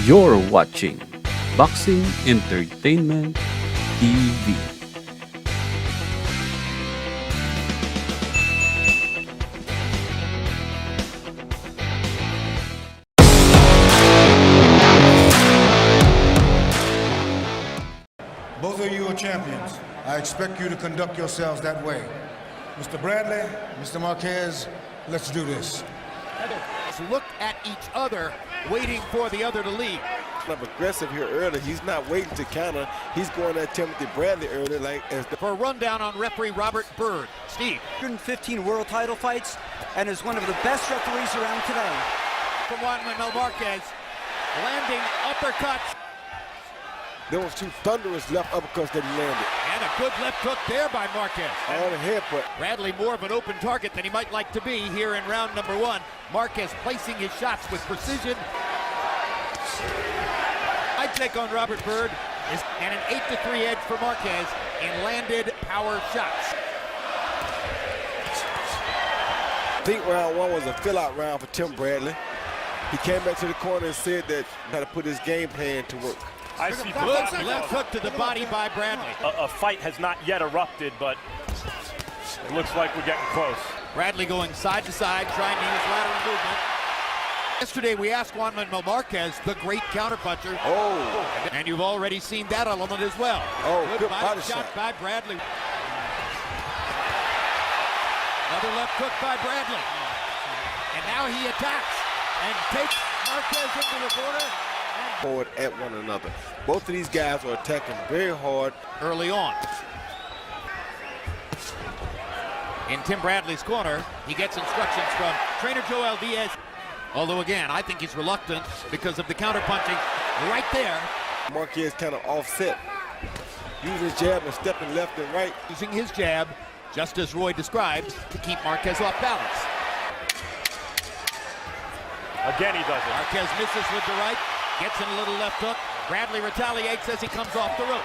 You're watching Boxing Entertainment TV. Both of you are champions. I expect you to conduct yourselves that way. Mr. Bradley, Mr. Marquez, let's do this. Look at each other, waiting for the other to lead. Kind of aggressive here early. He's not waiting to counter. He's going at Timothy Bradley early, For a rundown on referee Robert Byrd. Steve. 115 world title fights and is one of the best referees around today. From Juan Manuel Marquez, landing uppercuts. There was two thunderous left uppercuts that he landed. And a good left hook there by Marquez. On the head, but Bradley more of an open target than he might like to be here in round number one. Marquez placing his shots with precision. My take on Robert Byrd is an 8-3 edge for Marquez in landed power shots. I think round one was a fill-out round for Tim Bradley. He came back to the corner and said that he had to put his game plan to work. I see Good left hook to the body by Bradley. A fight has not yet erupted, but it looks like we're getting close. Bradley going side to side, trying to use lateral movement. Yesterday we asked Juan Manuel Marquez, the great counterpuncher. Oh. And you've already seen that element as well. Oh, good body body shot shot by Bradley. Another left hook by Bradley. And now he attacks and takes Marquez into the corner. Forward at one another. Both of these guys are attacking very hard Early on. In Tim Bradley's corner, he gets instructions from trainer Joel Diaz. Although again, I think he's reluctant because of the counterpunching right there. Marquez kind of offset, using his jab and stepping left and right. Using his jab, just as Roy described, to keep Marquez off balance. Again, he does it. Marquez misses with the right, gets in a little left hook. Bradley retaliates as he comes off the ropes.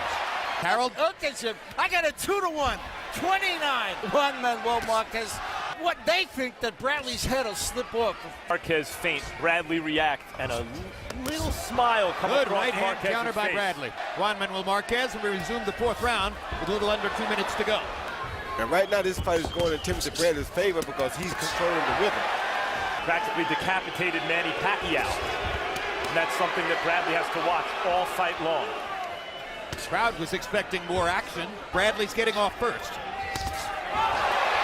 Harold. Look at him. I got a 2-1. 29. Juan Manuel Marquez. What they think that Bradley's head will slip off. Marquez feint, Bradley react, and a little smile comes Good across right hand Marquez's counter by face. Bradley. Juan Manuel Marquez, and we resume the fourth round with a little under 2 minutes to go. And right now this fight is going in Timothy Bradley's favor because he's controlling the rhythm. Practically decapitated Manny Pacquiao. And that's something that Bradley has to watch all fight long. Crowd was expecting more action. Bradley's getting off first.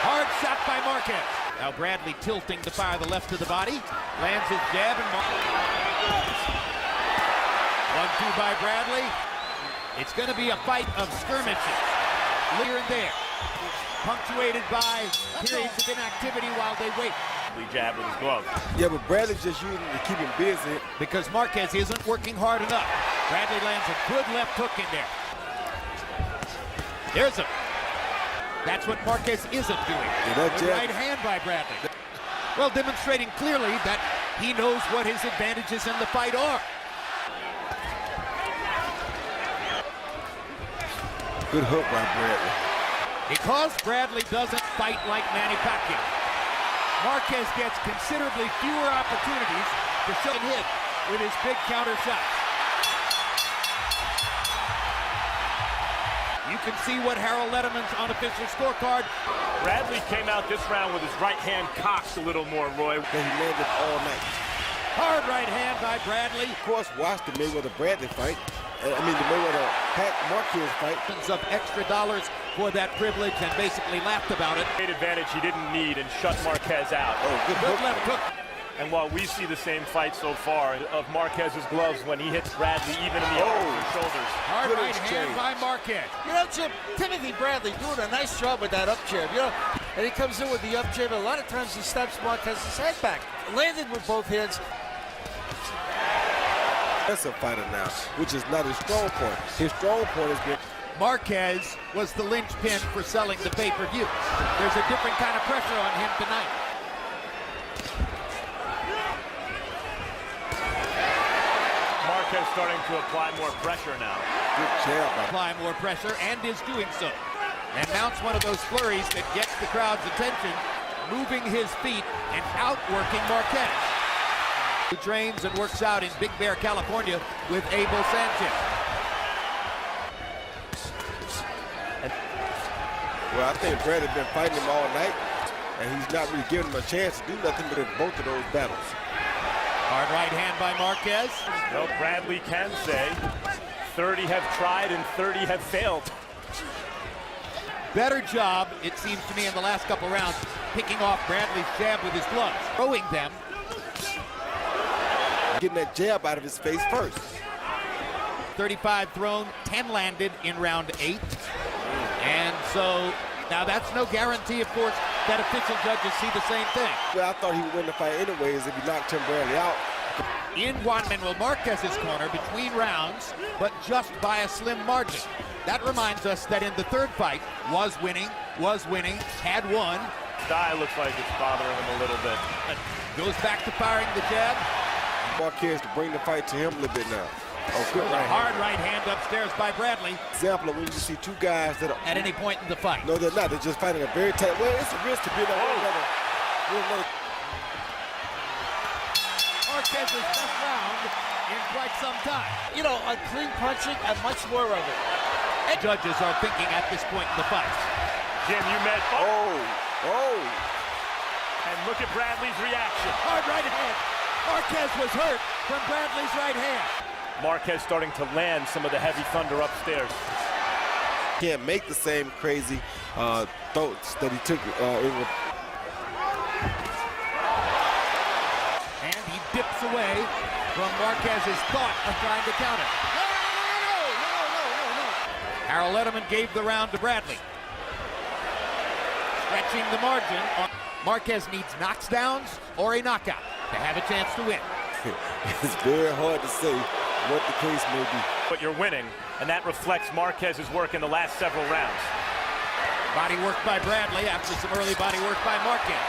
Hard shot by Marquez. Now Bradley tilting to fire the left to the body. Lands his jab and 1-2 by Bradley. It's going to be a fight of skirmishes. Here and there. Punctuated by periods of inactivity while they wait. He jabbed with his glove. Yeah, but Bradley's just using it to keep him busy. Because Marquez isn't working hard enough. Bradley lands a good left hook in there. There's a. That's what Marquez isn't doing. that Good jab- right hand by Bradley. Well, demonstrating clearly that he knows what his advantages in the fight are. Good hook by Bradley. Because Bradley doesn't fight like Manny Pacquiao, Marquez gets considerably fewer opportunities to show and hit with his big counter shots. You can see what Harold Letterman's unofficial scorecard. Bradley came out this round with his right hand cocked a little more, Roy. That he landed all night. Hard right hand by Bradley. Of course, watched the Mayweather-Bradley fight. The Mayweather-Marquez fight. Of extra dollars for that privilege and basically laughed about it. Great advantage he didn't need and shut Marquez out. Oh, good Good hook. left hook. And while we see the same fight so far of Marquez's gloves when he hits Bradley even in the arms and shoulders. Hard Good right hand exchange. by Marquez. You know, Jim, Timothy Bradley doing a nice job with that up jab, you know. And he comes in with the up jab. A lot of times he snaps Marquez's head back. Landed with both hands. That's a fighter now, which is not his strong point. His strong point has been Marquez was the linchpin for selling the pay-per-view. There's a different kind of pressure on him tonight. Marquez starting to apply more pressure now. good jab by Apply more pressure and is doing so. And mounts one of those flurries that gets the crowd's attention, moving his feet and outworking Marquez. He trains and works out in Big Bear, California with Abel Sanchez. Well, I think Bradley's been fighting him all night, and he's not really giving him a chance to do nothing but in both of those battles. Hard right hand by Marquez. Well, Bradley can say 30 have tried and 30 have failed. Better job, it seems to me, in the last couple rounds, picking off Bradley's jab with his gloves, throwing them. Getting that jab out of his face first. 35 thrown, 10 landed in round 8. And so, now that's no guarantee, of course, that official judges see the same thing. Well, I thought he would win the fight anyways if he knocked Tim Bradley out. In Juan Manuel Marquez's corner between rounds, but just by a slim margin. That reminds us that in the third fight, was winning, had won. Style looks like it's bothering him a little bit. Goes back to firing the jab. Marquez to bring the fight to him a little bit now. Oh, good right Hard hand. right hand upstairs by Bradley. Example of when you see two guys that are... At any point in the fight. No, they're not. They're just fighting a very tight... Well, it's a risk to be in that another... Marquez's best round in quite some time. You know, on clean punching and much more of it. And judges are thinking at this point in the fight. Jim, you met... Oh! And look at Bradley's reaction. Hard right hand. Marquez was hurt from Bradley's right hand. Marquez starting to land some of the heavy thunder upstairs. Can't make the same crazy throats that he took And he dips away from Marquez's thought of trying to counter. No. Harold Letterman gave the round to Bradley. Stretching the margin. Marquez needs knockdowns or a knockout to have a chance to win. It's very hard to say what the case may be. But you're winning, and that reflects Marquez's work in the last several rounds. Body work by Bradley after some early body work by Marquez.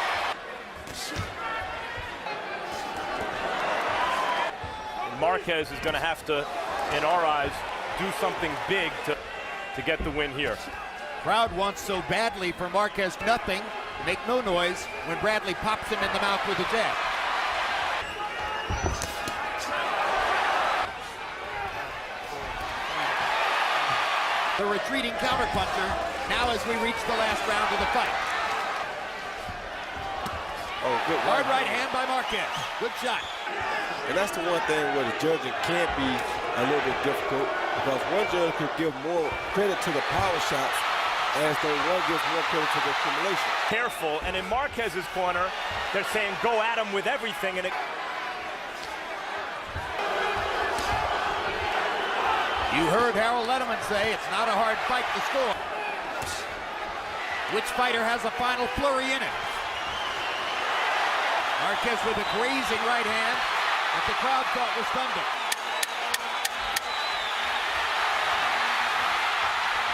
Marquez is going to have to, in our eyes, do something big to get the win here. Crowd wants so badly for Marquez nothing, make no noise when Bradley pops him in the mouth with a jab. The retreating counterpuncher now as we reach the last round of the fight. Oh, good Hard right hand by Marquez. Good shot. And that's the one thing where the judging can be a little bit difficult, because one judge could give more credit to the power shots as though one gives more credit to the accumulation. Careful, and in Marquez's corner, they're saying go at him with everything, and it... You heard Harold Letterman say it's not a hard fight to score. Which fighter has a final flurry in it? Marquez with a grazing right hand that the crowd thought was thunder.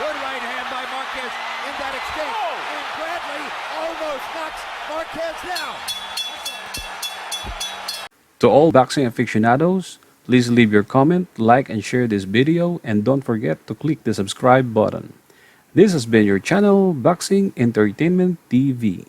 Good right hand by Marquez in that exchange. And Bradley almost knocks Marquez down. To all boxing aficionados, please leave your comment, like, and share this video, and don't forget to click the subscribe button. This has been your channel, Boxing Entertainment TV.